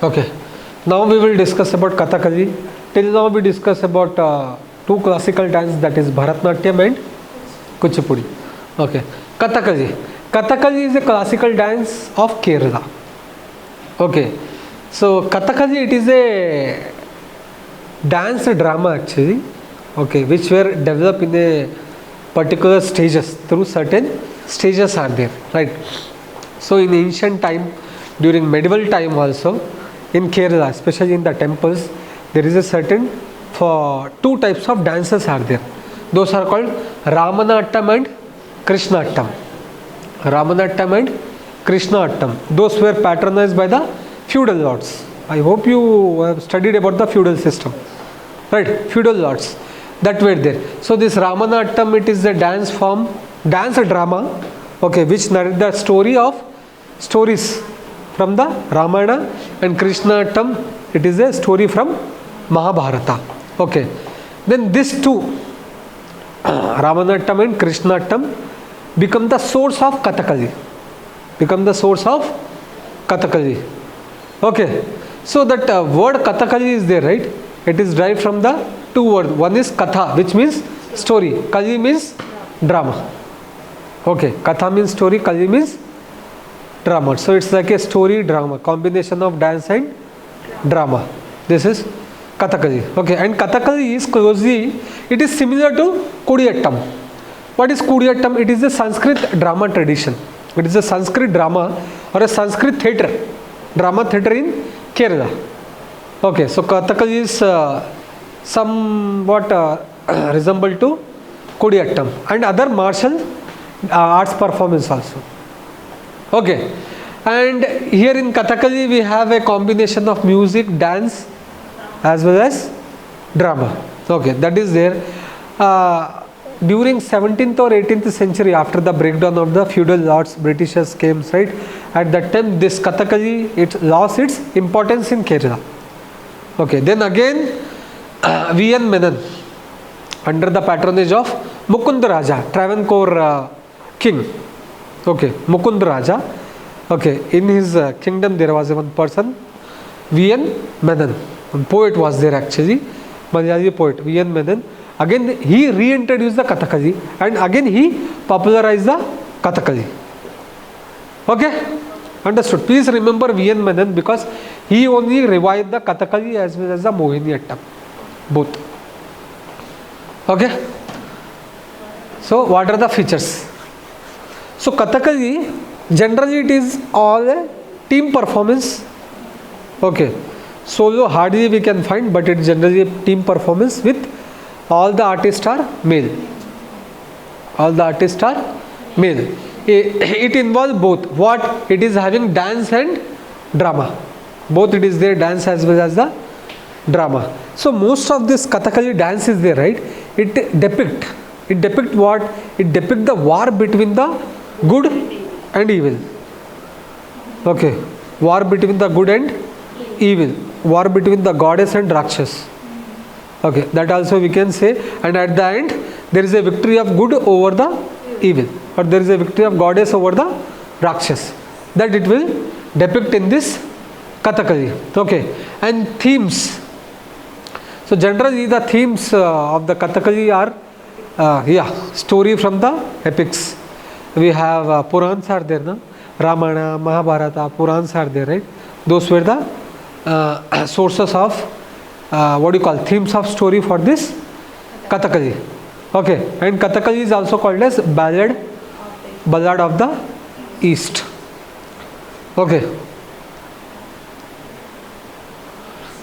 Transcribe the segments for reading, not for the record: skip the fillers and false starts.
Okay. Now we will discuss about Kathakali. Till now we discuss about two classical dance, that is Bharatnatyam and Kuchipudi. Okay. Kathakali. Kathakali is a classical dance of Kerala. Okay. So Kathakali, it is a dance drama actually. Okay, which were developed in a particular stages, through certain stages are there, right? So in ancient time, during medieval time also, in Kerala, especially in the temples, there is a certain for two types of dances are there. Those are called Ramanattam and Krishnattam. Ramanattam and Krishnattam. Those were patronized by the feudal lords. I hope you have studied about the feudal system, right? Feudal lords that were there. So this Ramanattam, it is a dance form, dance drama, okay, which narrates the stories from the Ramayana, and Krishnattam, it is a story from Mahabharata. Okay. Then these two, Ramanattam and Krishnattam, become the source of Kathakali. Okay. So that word Kathakali is there, right? It is derived from the two words. One is Katha, which means story. Kali means drama. Okay. Katha means story, Kali means drama. So it's like a story drama, combination of dance and drama. This is Kathakali. Okay. And Kathakali is closely, it is similar to Kudiyattam. What is Kudiyattam? It is a Sanskrit drama tradition. It is a Sanskrit drama or a Sanskrit theatre, drama theatre in Kerala. Okay. So Kathakali is somewhat resemble to Kudiyattam and other martial arts performance also. Okay. And here in Kathakali we have a combination of music, dance as well as drama. Okay, that is there. During 17th or 18th century, after the breakdown of the feudal lords, Britishers came, right? At that time this Kathakali, it lost its importance in Kerala. Okay, then again V.N. Menon, under the patronage of Mukund Raja, Travancore king. Okay, Mukund Raja. Okay, in his kingdom there was one person, V.N. Menon. One poet was there actually, Malayali poet V.N. Menon. Again he reintroduced the Kathakali and again he popularized the Kathakali. Okay, understood. Please remember V.N. Menon because he only revived the Kathakali as well as the Mohiniyattam, both. Okay. So what are the features? So Kathakali, generally it is all a team performance. Okay. Solo hardly we can find, but it is generally a team performance with all the artists are male. All the artists are male. It involves both. What? It is having dance and drama. Both it is there, dance as well as the drama. So most of this Kathakali dance is there, right? It depict what? It depict the war between the good and evil. Okay. War between the good and evil. War between the goddess and Rakshas. Okay. That also we can say. And at the end, there is a victory of good over the evil. Or there is a victory of goddess over the Rakshas. That it will depict in this Kathakali. Okay. And themes. So generally the themes of the Kathakali are story from the epics. We have Purans are there, no? Ramayana, Mahabharata, Purans are there, right? Those were the sources of themes of story for this Kathakali. Okay, and Kathakali is also called as ballad of the East. Okay.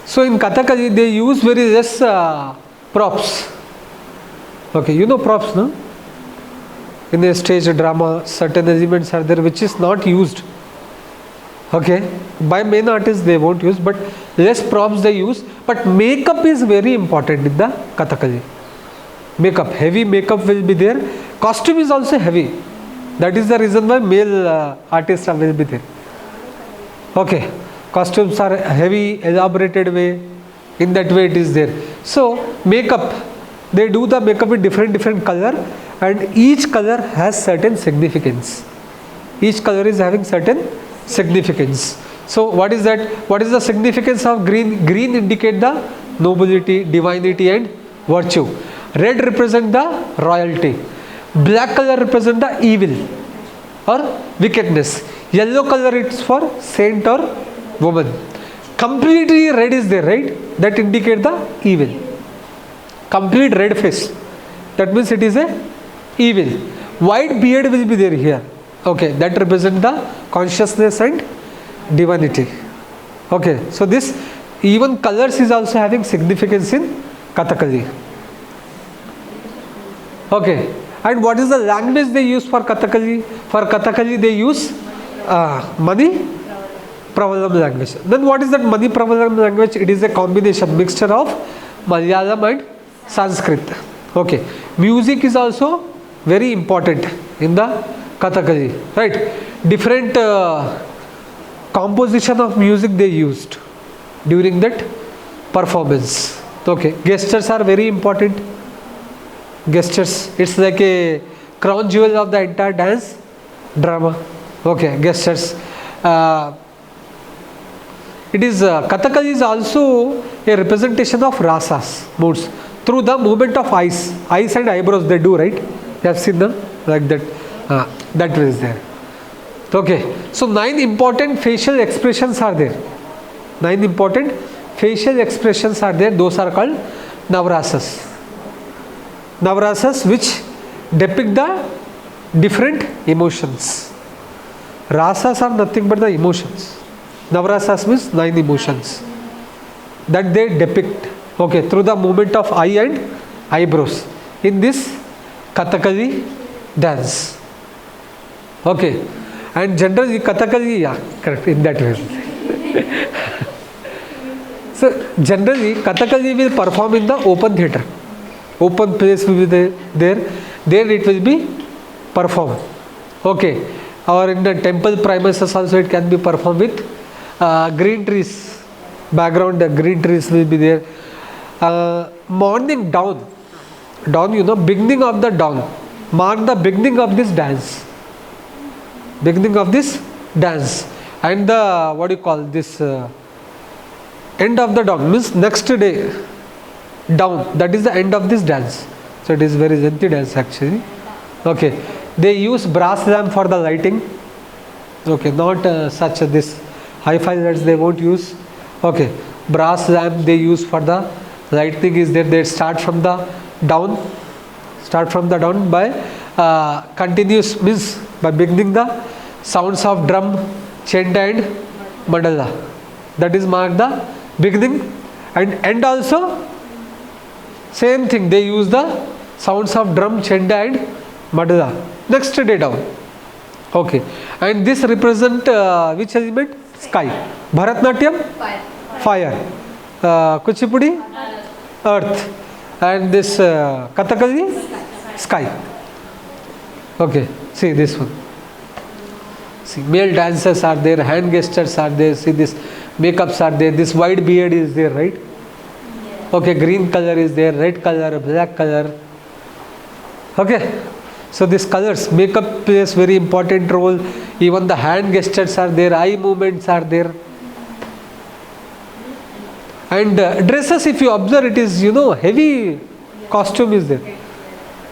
So in Kathakali they use very less props. Okay, you know props, no? In a stage drama, certain elements are there which is not used. Okay, by main artists they won't use, but less props they use. But makeup is very important in the Kathakali. Makeup, heavy makeup will be there. Costume is also heavy. That is the reason why male artists will be there. Okay, costumes are heavy, elaborated way. In that way it is there. So makeup, they do the makeup with different color, and each color has certain significance. Each color is having certain significance. So what is that? What is the significance of green? Green indicate the nobility, divinity and virtue. Red represent the royalty. Black color represent the evil or wickedness. Yellow color is for saint or woman. Completely red is there, right? That indicate the evil. Complete red face. That means it is a evil. White beard will be there here. Okay, that represent the consciousness and divinity. Okay, so this even colors is also having significance in Kathakali. Okay, and what is the language they use for Kathakali? For Kathakali they use Mani Pravalam language. Then what is that Mani Pravalam language? It is a combination, mixture of Malayalam and Sanskrit. Okay, music is also very important in the Kathakali, right? Different composition of music they used during that performance. Okay, gestures are very important. Gestures, it's like a crown jewel of the entire dance drama. Okay, gestures. It is Kathakali is also a representation of rasas, moods, through the movement of eyes and eyebrows they do, right? You have seen them like that. That is there. Okay, so 9 important facial expressions are there. 9 important facial expressions are there. Those are called Navrasas. Navrasas which depict the different emotions. Rasas are nothing but the emotions. Navrasas means 9 emotions that they depict, okay, through the movement of eye and eyebrows in this Kathakali dance. Okay, and generally Kathakali, yeah, correct, in that way. So generally Kathakali will perform in the open theatre. Open place will be there it will be performed. Okay, or in the temple premises also it can be performed with green trees, background green trees will be there. Morning dawn, you know, beginning of the dawn, mark the beginning of this dance. Beginning of this dance and the, what do you call this, end of the dawn means next day down, that is the end of this dance. So it is very lengthy dance actually. Okay, they use brass lamp for the lighting. Okay, not such this hi-fi lights they won't use. Okay, brass lamp they use for the lighting is there. They start from the down by continuous means by beginning the sounds of drum, chant and mandala. That is mark the beginning, and end also same thing, they use the sounds of drum, chant and mandala. Next day down. Okay, and this represent which element? Sky. Bharatnatyam? Fire. Kuchipudi? Earth. And this Kathakali? Sky. Okay, see this one. See, male dancers are there, hand gestures are there, see this makeups are there, this white beard is there, right? Okay, green color is there, red color, black color. Okay, so these colors, makeup plays very important role. Even the hand gestures are there, eye movements are there. And dresses, if you observe, it is, you know, heavy costume is there.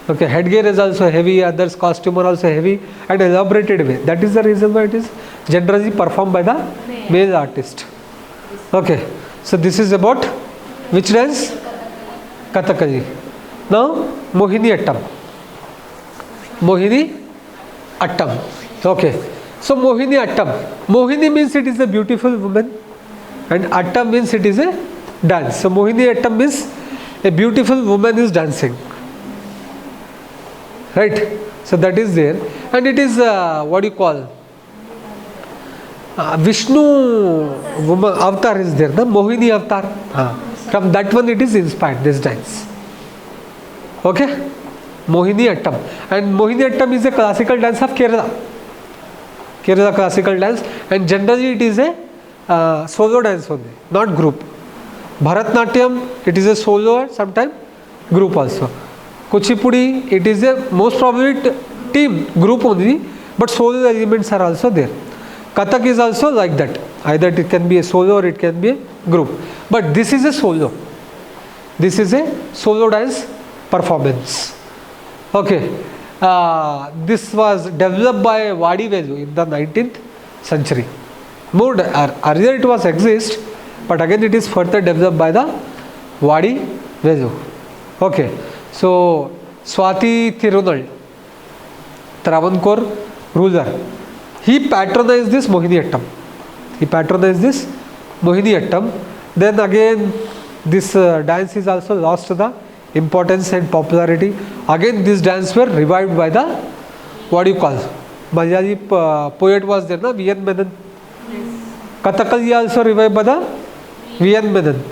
Okay, headgear is also heavy, others costume are also heavy and elaborated way. That is the reason why it is generally performed by the male artist. Okay, so this is about which dance? Kathakali. Now Mohini Attam. Mohini Attam. Okay, so Mohini Attam. Mohini means it is a beautiful woman and Attam means it is a dance. So Mohini Attam means a beautiful woman is dancing. Right, so that is there, and it is what do you call, Vishnu woman avatar is there, the Mohini avatar. From that one it is inspired, this dance. Okay, Mohini Attam, and Mohini Attam is a classical dance of Kerala classical dance, and generally it is a solo dance only, not group. Bharatnatyam, it is a solo or sometimes group also. Kuchipudi, it is a most probably team, group only, but solo elements are also there. Kathak is also like that. Either it can be a solo or it can be a group. But this is a solo. This is a solo dance performance. Okay. This was developed by Wadi Velu in the 19th century. Earlier it was exist, but again it is further developed by the Wadi Velu. Okay. So Swati Thirunal, Travancore ruler, he patronized this Mohiniyattam. Then again this dance is also lost the importance and popularity. Again this dance were revived by the, what do you call, Malayali poet was there, na, V.N. Menon. Kathakali also revived by the V.N. Menon.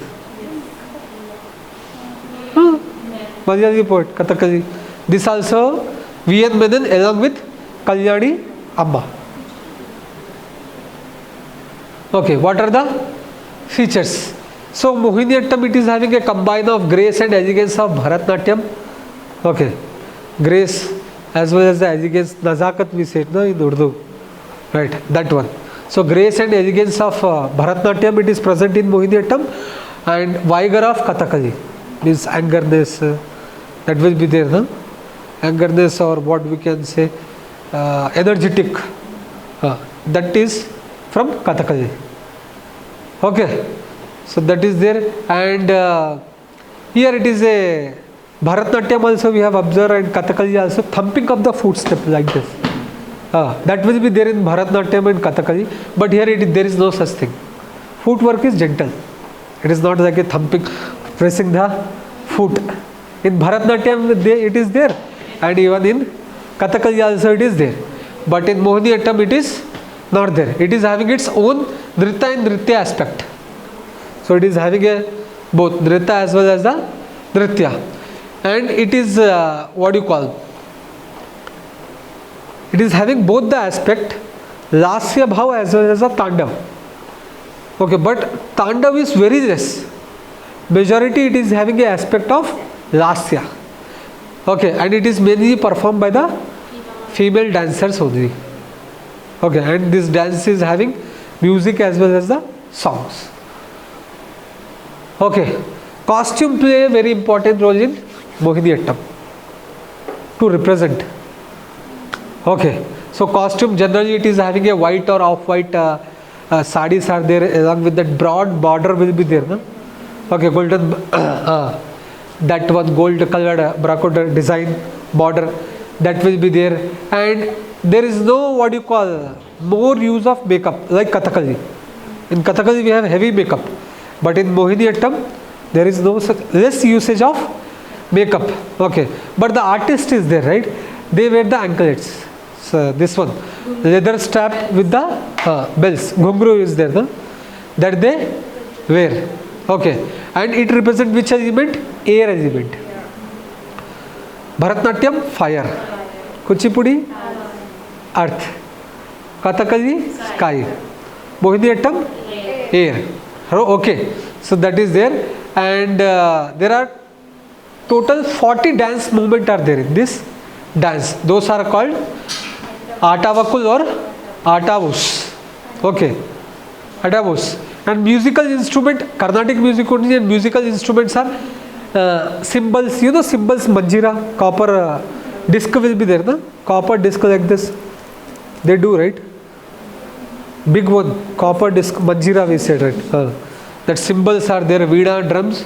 Malayali poet, Kathakali. This also V.N. Menon along with Kalyani Amma. Okay, what are the features? So Mohiniyattam, it is having a combine of grace and elegance of Bharatnatyam. Okay, grace as well as the elegance, nazakat we said, no, in Urdu, right? That one. So grace and elegance of Bharatnatyam, it is present in Mohiniyattam, and vigor of Kathakali, means angerness, that will be there, no? Angerness, or what we can say, energetic, that is from Kathakali. Okay. So that is there, and here it is a Bharatnatyam also we have observed, and Kathakali also, thumping of the footstep like this. That will be there in Bharatnatyam and Kathakali, but here there is no such thing. Footwork is gentle. It is not like a thumping, pressing the foot. In Bharatnatyam it is there, and even in Kathakali also it is there. But in Mohiniyattam it is not there. It is having its own Nritya and Nritya aspect. So it is having a both Nritya as well as the Nritya, and it is what do you call? It is having both the aspect Lasya Bhav as well as the Tandav. Okay, but Tandav is very less. Majority it is having a aspect of Lasya. Okay, and it is mainly performed by the female dancers only. Okay, and this dance is having music as well as the songs. Okay, costume play a very important role in Mohiniyattam to represent. Okay, so costume generally it is having a white or off-white sarees are there, along with that broad border will be there, no? Okay, golden, that one gold colored brocade design border, that will be there, and there is no, what do you call, more use of makeup like Kathakali. In Kathakali we have heavy makeup, but in Mohiniyattam there is no such, less usage of makeup. Okay, but the artist is there, right? They wear the anklets. So this one, leather strap with the bells, ghungru is there, no? That they wear. Okay, and it represents which element? Air element. Bharatnatyam, fire. Kuchipudi, earth. Kathakali, sky. Mohiniyattam, air. Okay, so that is there, and there are total 40 dance movements are there in this dance. Those are called Atavakul or Atavus. Okay, Atavus. And musical instrument, Carnatic music only, and musical instruments are cymbals. You know cymbals, manjira, copper disc will be there, no? Copper disc like this. They do, right? Big one, copper disc, manjira we said, right? That cymbals are there, veena, drums,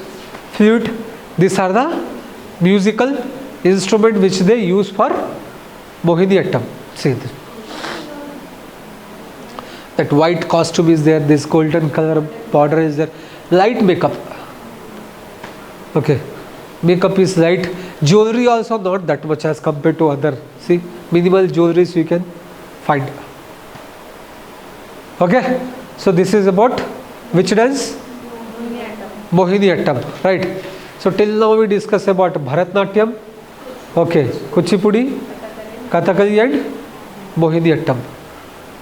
flute. These are the musical instrument which they use for Mohiniyattam. See this. That white costume is there, this golden color border is there, light makeup. Okay, makeup is light. Jewelry also not that much as compared to other. See, minimal jewelries you can find. Okay, so this is about which dance? Mohiniyattam, right? So till now we discuss about Bharatnatyam, okay, Kuchipudi, Kathakali and Mohiniyattam.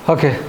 Okay.